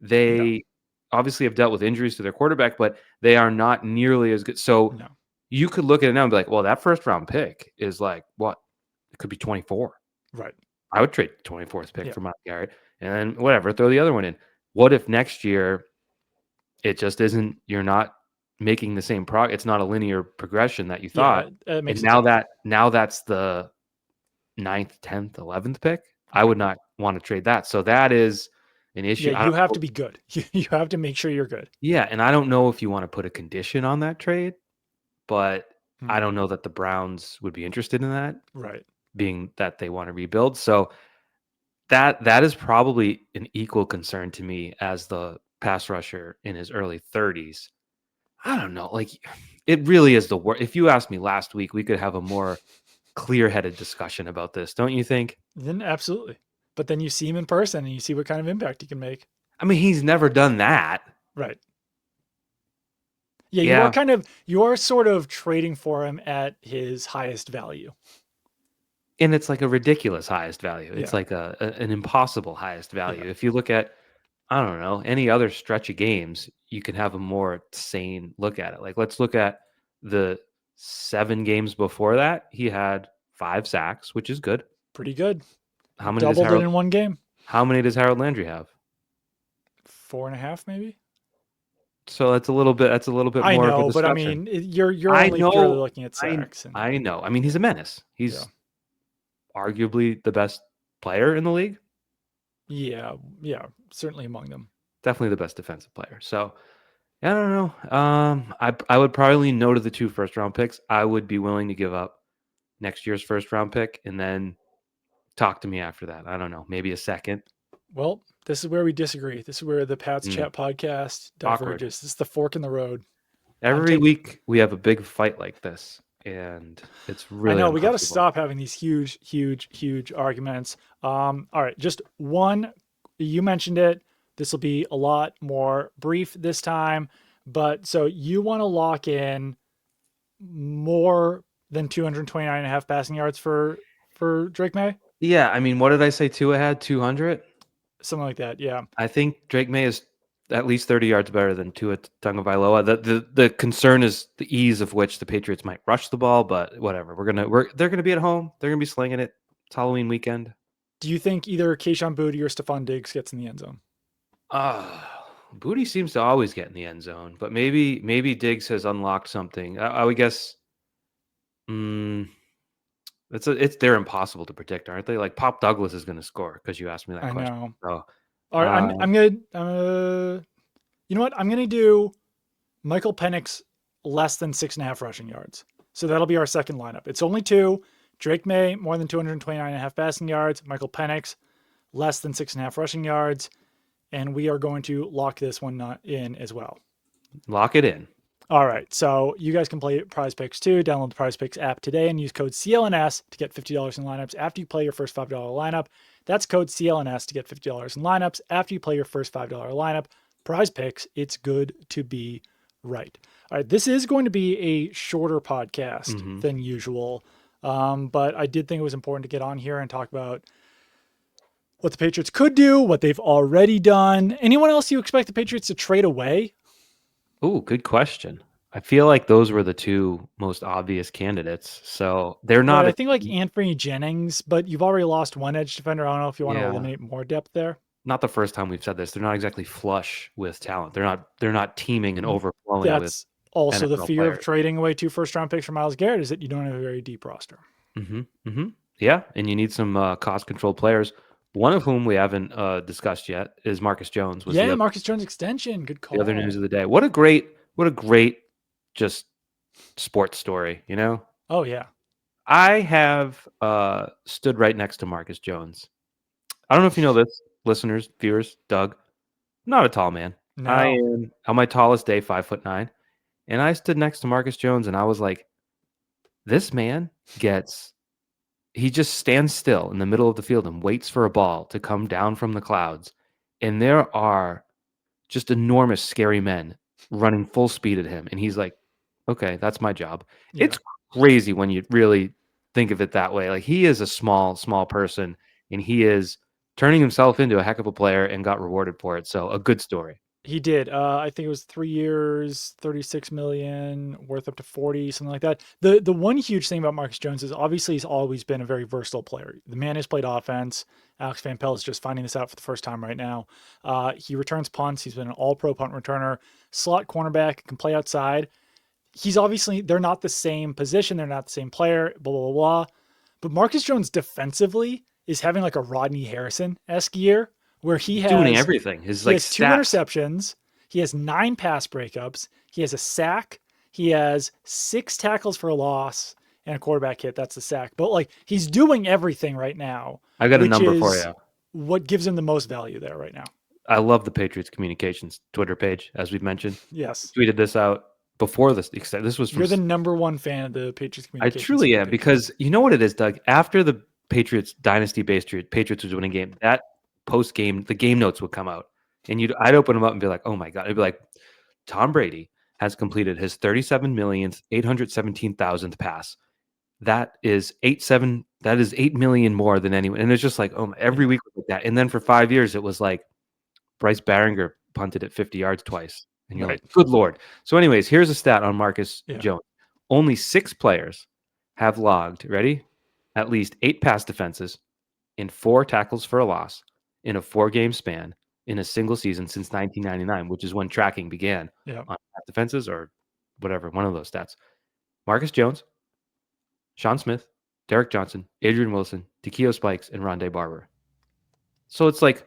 They obviously have dealt with injuries to their quarterback, but they are not nearly as good. So you could look at it now and be like, well, that first round pick is like what? It could be 24. Right. I would trade the 24th pick for Myles Garrett and then whatever, throw the other one in. What if next year it just isn't, you're not making the same it's not a linear progression that you thought. And now that's the 9th, 10th, 11th pick. I would not want to trade that. So that is an issue. Yeah, you have to be good. You have to make sure you're good. Yeah, and I don't know if you want to put a condition on that trade, but I don't know that the Browns would be interested in that. Right. Being that they want to rebuild. So that is probably an equal concern to me as the pass rusher in his early 30s. I don't know. Like, it really is the worst. If you asked me last week, we could have a more clear-headed discussion about this, don't you think? Then absolutely. But then you see him in person and you see what kind of impact he can make. I mean, he's never done that. Right. Yeah, Yeah, you are sort of trading for him at his highest value. and it's like a ridiculous highest value. It's Yeah, like an impossible highest yeah, value. If you look at, I don't know, any other stretch of games, you can have a more sane look at it. Like, let's look at the 7 games before that. He had 5 sacks, which is good. pretty good. How many does Doubled it Harold? in one game. How many does Harold Landry have? 4.5 maybe. So that's a little bit. That's a little bit I more of a know, but I discussion. mean, you're I only purely know. looking at sacks, and I know. I mean, he's a menace. yeah, He's arguably the best player in the league. yeah, yeah, certainly among them. Definitely the best defensive player. So I don't know. I would probably no to the 2 first-round picks. I would be willing to give up next year's first-round pick and then talk to me after that. I don't know. Maybe a second. Well, this is where we disagree. This is where the Pats Mm, Chat podcast awkward. diverges. This is the fork in the road. I'm Every taking. week we have a big fight like this, and it's I really know we got to uncomfortable. stop having these huge, huge, huge arguments. All right, just one. You mentioned it. This will be a lot more brief this time, but so you want to lock in more than 229 and a half passing yards for Drake May, Yeah, I mean, what did I say Tua had? 200? something like that. Yeah. I think Drake May is at least 30 yards better than Tua Tagovailoa. The concern is the ease of which the Patriots might rush the ball, but whatever. They're gonna be at home. They're gonna be slinging it. It's Halloween weekend. Do you think either Keion Booty or Stephon Diggs gets in the end zone? Booty seems to always get in the end zone, but maybe Diggs has unlocked something. I would guess. Mm, they're impossible to predict, aren't they? Like Pop Douglas is going to score because you asked me that I question. know. So, All right, uh, I'm gonna you know what? I'm gonna do Michael Penix less than 6.5 rushing yards. So that'll be our second lineup. It's only two. Drake May more than 229 and a half passing yards. Michael Penix less than 6.5 rushing yards, and we are going to lock this one in as well. lock it in. All right, so you guys can play Prize Picks too. Download the Prize Picks app today and use code CLNS to get $50 in lineups after you play your first $5 lineup. That's code CLNS to get $50 in lineups after you play your first $5 lineup. Prize Picks, it's good to be right. All right, this is going to be a shorter podcast Mhm. than usual, but I did think it was important to get on here and talk about what the Patriots could do, what they've already done. Anyone else you expect the Patriots to trade away? Ooh, good question. I feel like those were the 2 most obvious candidates. So they're Right, not I a think like Anthony Jennings, but you've already lost one edge defender. I don't know if you want to yeah. eliminate more depth there. Not the first time we've said this. They're not exactly flush with talent. They're not teaming and overflowing with That's also the NFL fear of players. trading away 2 first round picks for Myles Garrett is that you don't have a very deep roster. Yeah, and you need some cost controlled players. One of whom we haven't discussed yet is Marcus Jones. Was Yeah, Marcus Jones extension. Good the other news call. of the day? What a great just sports story. You know, Oh, yeah. I have stood right next to Marcus Jones. I don't know if you know this, listeners, viewers. Doug, I'm not a tall man. I No, am on my tallest day 5'9", and I stood next to Marcus Jones, and I was like, this man gets. He just stands still in the middle of the field and waits for a ball to come down from the clouds. And there are just enormous, scary men running full speed at him. And he's like, okay, that's my job. yeah. It's crazy when you really think of it that way. Like he is a small, small person and he is turning himself into a heck of a player and got rewarded for it. So a good story. He did. I think it was 3 years, 36 million, worth up to 40, something like that. The one huge thing about Marcus Jones is obviously he's always been a very versatile player. The man has played offense. Alex Van Pelt is just finding this out for the first time right now. He returns punts. He's been an all-pro punt returner, slot cornerback, can play outside. He's obviously, they're not the same position. They're not the same player, blah, blah, blah, blah. But Marcus Jones defensively is having like a Rodney Harrison-esque year where he Doing has everything. His he like has 2 stats. interceptions. He has 9 pass breakups. He has a sack. He has 6 tackles for a loss and a quarterback hit. That's the sack. But like he's doing everything right now, I got a which number for is you. what gives him the most value there right now. I love the Patriots communications Twitter page, as we've mentioned. Yes. Tweeted this out before this. This was from. You're the number one fan of the Patriots I communications. truly am because you know what it is, Doug. After the Patriots dynasty-based Patriots was winning game, that post-game, the game notes would come out, and I'd open them up and be like, "Oh my god!" It'd be like Tom Brady has completed his 37,817,000th pass. That is 8-7. That is 8 million more than anyone. And it's just like, oh, every week was like that. And then for 5 years, it was like Bryce Barringer punted it 50 yards twice. And you're Right. like, good Lord. So, anyways, here's a stat on Marcus Yeah. Jones. Only 6 players have logged, ready? At least 8 pass defenses in 4 tackles for a loss in a 4-game span in a single season since 1999, which is when tracking began Yeah. on pass defenses or whatever, one of those stats. Marcus Jones, Sean Smith, Derek Johnson, Adrian Wilson, Takeo Spikes, and Rondé Barber. So it's like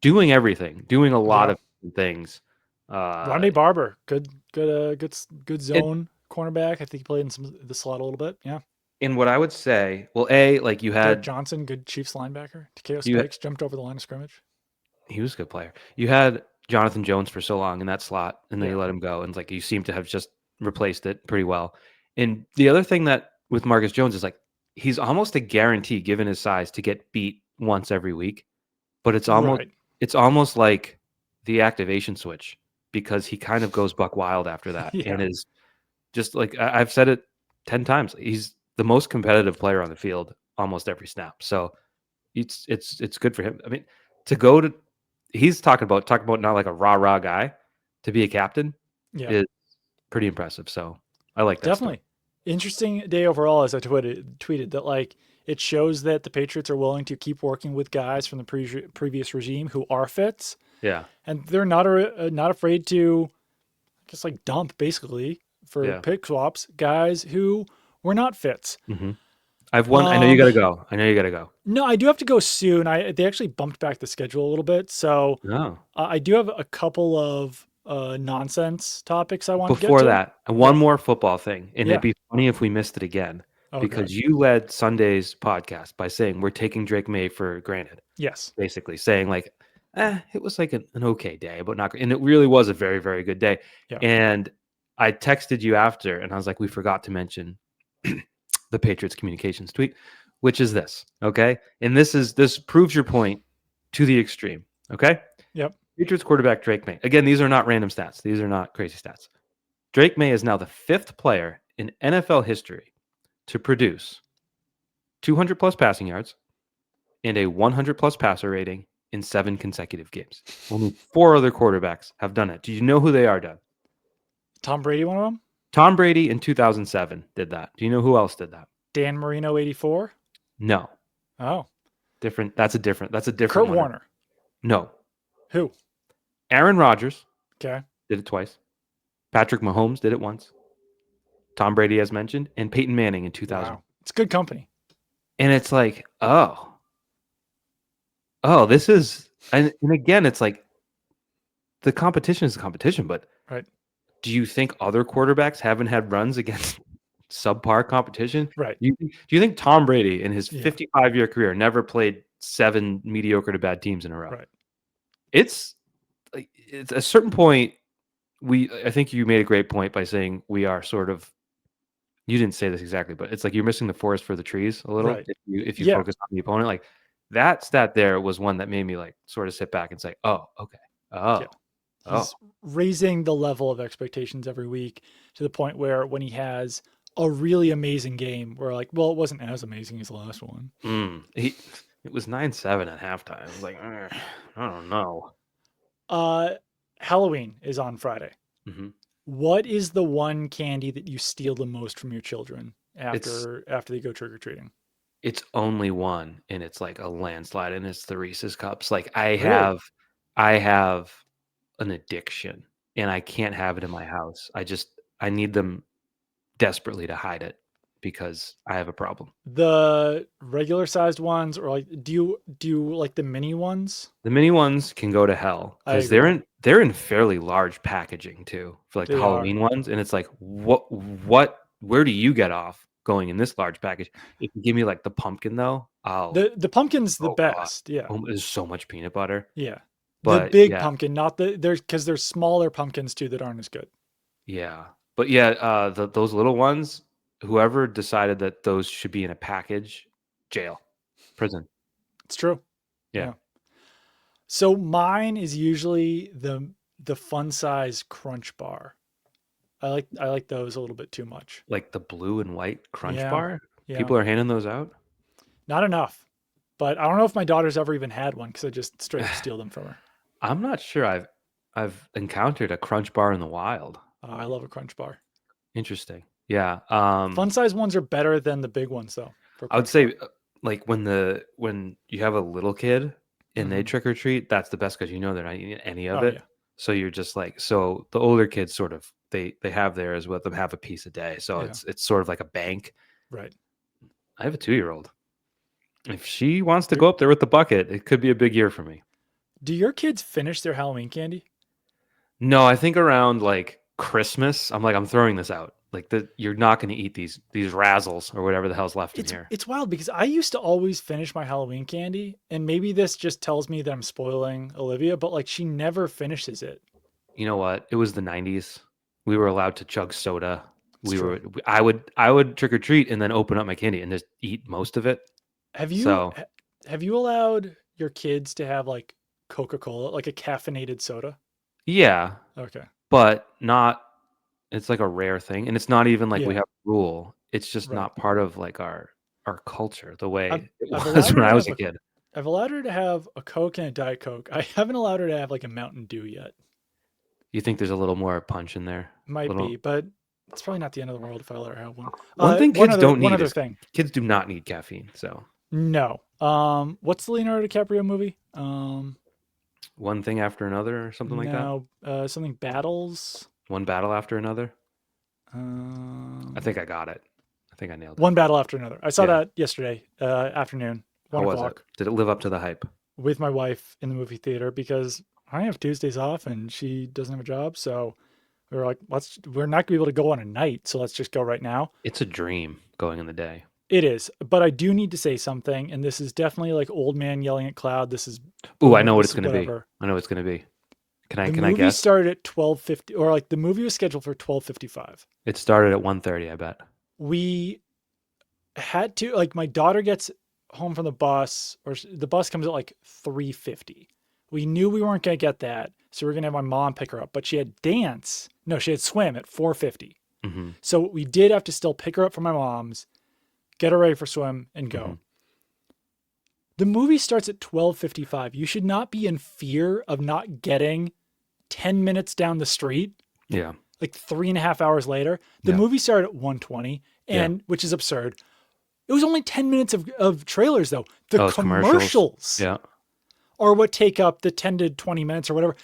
doing everything, doing a lot of things. Rondé Barber, good It, zone cornerback. I think he played in the slot a little bit. Yeah. and what I would say, well, like you Derek had Johnson, good Chiefs linebacker. Takeo you Spikes jumped over the line of scrimmage. he was a good player. You had Jonathan Jones for so long in that slot, and then you Yeah. let him go, and like you seem to have just replaced it pretty well. And the other thing that with Marcus Jones is like he's almost a guarantee, given his size, to get beat once every week. But it's almost like the activation switch because he kind of goes buck wild after that, Yeah. and is just like I've said it 10 times. He's the most competitive player on the field almost every snap. So it's good for him. I mean, to go to he's talking about not like a rah guy to be a captain Yeah. is pretty impressive. So I like that Definitely. story. Interesting day overall, as I tweeted that like it shows that the Patriots are willing to keep working with guys from the previous regime who are fits, Yeah. and they're not afraid to just like dump basically for Yeah. pick swaps guys who were not fits. Mm-hmm. I know you got to go. No, I do have to go soon. They actually bumped back the schedule a little bit, so No. I do have a couple of nonsense topics I want to get Before to. that, one more football thing, and it'd Yeah. be funny if we missed it again Oh God. because you led Sunday's podcast by saying we're taking Drake May for granted, Yes. basically saying like, it was like an okay day, but not, and it really was a very, very good day. Yeah. And I texted you after, and I was like, we forgot to mention the Patriots communications tweet, which is this, okay? And this proves your point to the extreme, okay? Yep. Patriots quarterback Drake May. Again, these are not random stats. These are not crazy stats. Drake May is now the 5th player in NFL history to produce 200 plus passing yards and a 100 plus passer rating in 7 consecutive games. Only 4 other quarterbacks have done it. Do you know who they are, Doug? Tom Brady, one of them. Tom Brady in 2007 did that. Do you know who else did that? Dan Marino, 84. No. Oh. Different. That's a different Kurt one. Warner. No. Who? Aaron Rodgers. Okay. Did it twice. Patrick Mahomes did it once. Tom Brady, as mentioned, and Peyton Manning in 2000. Wow. It's good company. And it's like, this is, and again, it's like the competition is a competition, but right. Do you think other quarterbacks haven't had runs against subpar competition? Right. Do you think Tom Brady in his 55-year career never played 7 mediocre to bad teams in a row? Right. It's at a certain point, I think you made a great point by saying we are sort of, you didn't say this exactly, but it's like you're missing the forest for the trees a little if you focus on the opponent. Like that stat there was one that made me like sort of sit back and say, oh, okay. He's raising the level of expectations every week to the point where when he has a really amazing game, we're like, well, it wasn't as amazing as the last one. It was 9-7 at halftime. I was like, I don't know. Halloween is on Friday. Mm-hmm. What is the one candy that you steal the most from your children after they go trick-or-treating? It's only one, and it's like a landslide, and it's the Reese's Cups. Like I have an addiction, and I can't have it in my house. I need them desperately to hide it because I have a problem. The regular sized ones, or like, do you like the mini ones? The mini ones can go to hell because they're in fairly large packaging too for like the Halloween ones, and it's like where do you get off going in this large package? If you give me like the pumpkin though, the pumpkin's the best. God. Yeah, there's so much peanut butter. Yeah, but the big pumpkin, not because there's smaller pumpkins too that aren't as good. Yeah, but yeah, those little ones. Whoever decided that those should be in a package, jail, prison. It's true. Yeah. So mine is usually the fun size crunch bar. I like those a little bit too much. Like the blue and white crunch Yeah. bar. Yeah. People are handing those out. Not enough. But I don't know if my daughter's ever even had one because I just straight up steal them from her. I'm not sure I've encountered a crunch bar in the wild. I love a crunch bar. Interesting. Yeah. Fun size ones are better than the big ones though. For I would crunch bar. say like when you have a little kid and they Mhm. trick or treat, that's the best because you know they're not eating any of Oh it. yeah. So you're just like so the older kids sort of they have theirs with them have a piece a day. So Yeah. it's sort of like a bank. Right. I have a 2-year-old. If she wants to Your- go up there with the bucket, it could be a big year for me. Do your kids finish their Halloween candy? No, I think around like Christmas, I'm throwing this out. Like you're not going to eat these razzles or whatever the hell's left in It's here. it's wild because I used to always finish my Halloween candy, and maybe this just tells me that I'm spoiling Olivia, but like she never finishes it. You know what? It was the 90s. We were allowed to chug soda. It's true. I would trick or treat and then open up my candy and just eat most of it. Have you So, ha- have you allowed your kids to have like Coca-Cola, like a caffeinated soda? yeah, Okay. but not it's like a rare thing and it's not even like we Yeah. have a rule. It's just Right. not part of like our culture the I've way it I've was allowed her when to I was have a a kid. I've allowed her to have a Coke and a Diet Coke. I haven't allowed her to have like a Mountain Dew yet. You think there's a little more punch in there? Might Little be, but it's probably not the end of the world if I let her have one. One thing One kids other don't one need other is thing. kids do not need caffeine. So, No. What's the Leonardo DiCaprio movie? one thing after another or something like that. No, something battles. One battle after another. I Um, think I got it. I think I nailed it. One battle after another. I saw Yeah. that yesterday afternoon, How 1 was it? o'clock, Did it live up to the hype? with my wife in the movie theater because I have Tuesdays off and she doesn't have a job. So we were like, we're not gonna be able to go on a night, so let's just go right now. It's a dream going in the day. It is, but I do need to say something, and this is definitely like old man yelling at cloud. This is Ooh, I boomer, know what this it's is going to be. whatever. I know what it's going to be. The Can I movie guess? started at 12:50, or like the movie was scheduled for 12:55. It started at 1:30, I bet. We had to like my daughter gets home from the bus, or the bus comes at like 3:50. We knew we weren't gonna get that, so we are gonna have my mom pick her up. But she had dance. No, she had swim at 4:50. Hmm. So we did have to still pick her up from my mom's, get her ready for swim, and go. Mhm. The movie starts at 12:55. You should not be in fear of not getting 10 minutes down the street, Yeah. like 3.5 hours later. The Yeah. movie started at 1:20, and which is absurd. It was only 10 minutes of trailers though. The Oh, it's commercials Yeah. are what take up the 10 to 20 minutes or whatever.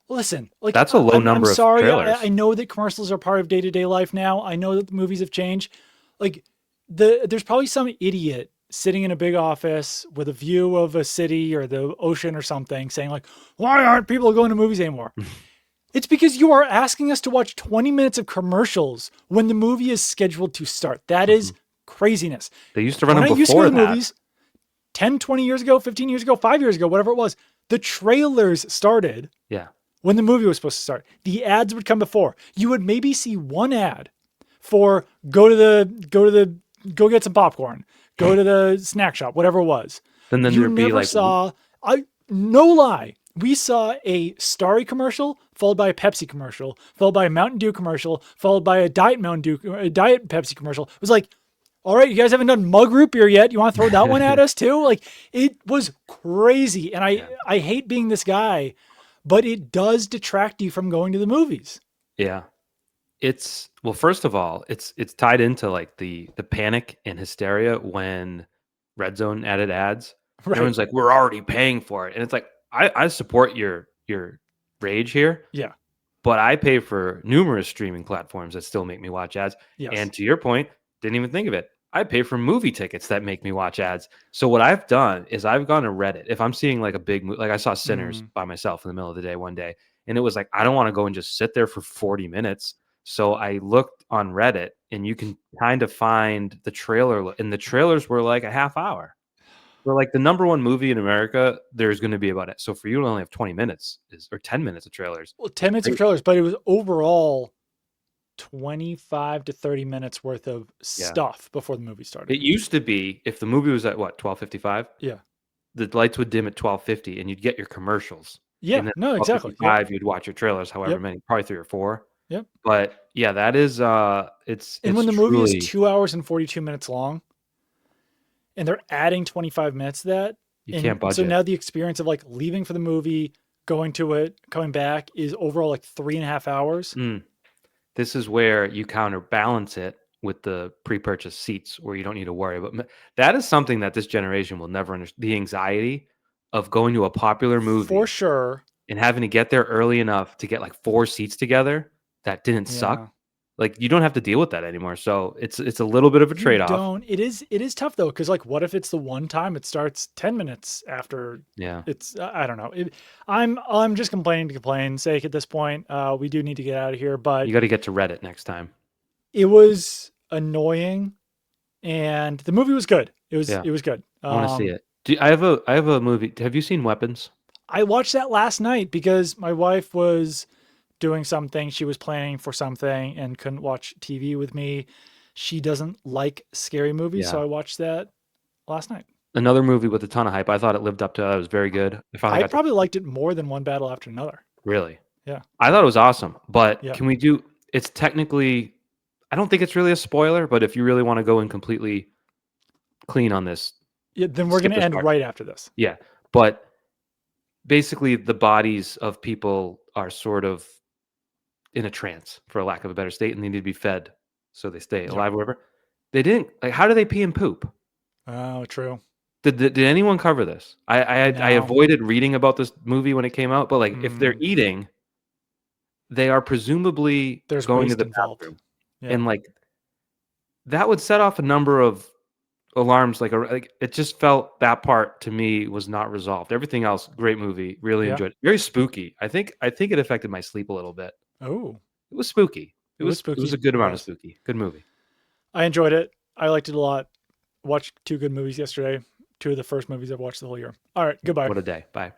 Listen, like That's a low number I'm of sorry. trailers. I know that commercials are part of day-to-day life now. I know that the movies have changed. Like there's probably some idiot sitting in a big office with a view of a city or the ocean or something saying like, why aren't people going to movies anymore? It's because you are asking us to watch 20 minutes of commercials when the movie is scheduled to start. That is craziness. They used to run When I them used to go before to the that. movies 10, 20 years ago, 15 years ago, 5 years ago, whatever it was, the trailers started Yeah. when the movie was supposed to start. The ads would come before. You would maybe see one ad for go get some popcorn, go to the snack shop, whatever it was. Then You there'd be never like saw, no lie, we saw a Starry commercial followed by a Pepsi commercial, followed by a Mountain Dew commercial, followed by a Diet Mountain Dew, a Diet Pepsi commercial. It was like, all right, you guys haven't done mug root beer yet. You want to throw that one at us too? Like it was crazy. And I hate being this guy, but it does detract you from going to the movies. Yeah. It's well, first of all, it's tied into like the panic and hysteria when Red Zone added ads. Right. Everyone's like, we're already paying for it. And it's like, I support your rage here. Yeah. But I pay for numerous streaming platforms that still make me watch ads. Yes. And to your point, didn't even think of it. I pay for movie tickets that make me watch ads. So what I've done is I've gone to Reddit. If I'm seeing like a big movie, like I saw Sinners by myself in the middle of the day one day, and it was like, I don't want to go and just sit there for 40 minutes. So I looked on Reddit and you can kind of find the trailer, and the trailers were like a half hour. For like the number one movie in America, there's going to be about it. So for you to only have 20 minutes or 10 minutes of trailers. Well, 10 minutes of trailers, but it was overall 25 to 30 minutes worth of stuff before the movie started. It used to be if the movie was at what, 12:55? Yeah. The lights would dim at 12:50 and you'd get your commercials. Yeah, And then no, exactly. 12:55, you'd watch your trailers, however many, probably 3 or 4. Yep. But yeah, that is And it's when the movie is truly 2 hours and 42 minutes long, and they're adding 25 minutes to that, you can't and so budget. now the experience of like leaving for the movie, going to it, coming back is overall like 3.5 hours. Mm. This is where you counterbalance it with the pre-purchased seats where you don't need to worry about that is something that this generation will never understand, the anxiety of going to a popular For movie sure. and having to get there early enough to get like 4 seats together that didn't suck. Yeah. Like, you don't have to deal with that anymore, so it's a little bit of a You trade-off. don't. It is tough though, because like, what if it's the one time it starts 10 minutes after Yeah. it's? I don't know. I'm just complaining to complain's sake at this point. We do need to get out of here, but You gotta get to Reddit next time. it was annoying, and the movie was good. It was Yeah, it was good. I wanna see it. Do I have a movie. Have you seen Weapons? I watched that last night because my wife was doing something. She was planning for something and couldn't watch TV with me. She doesn't like scary movies, so Yeah. I watched that last night. Another movie with a ton of hype. I thought it lived up to it was very good. I finally I got to probably liked it more than One Battle After Another. really. Yeah. I thought it was awesome, but Yeah. can we do it's technically I don't think it's really a spoiler, but if you really wanna go in completely clean on this, Yeah. Then we're going skip to this end part. right after this. Yeah, but basically the bodies of people are sort of in a trance, for a lack of a better state, and they need to be fed so they stay Yep. alive or whatever. They didn't like, how do they pee and poop? Oh, true. Did anyone cover this? I No. avoided reading about this movie when it came out, but, like, if they're Mm, eating, they are presumably there's going to waste the involved. bathroom, Yeah. and, like, that would set off a number of alarms, like, it just felt that part to me was not resolved. Everything else, great movie, really Yeah. enjoyed it. Very spooky. I think it affected my sleep a little bit. Oh, It was spooky. It it was was a spooky. good It amount of was. spooky. Good movie. I enjoyed it. I liked it a lot. Watched two good movies yesterday. Two of the first movies I've watched the whole year. All right. Goodbye. What a day. Bye.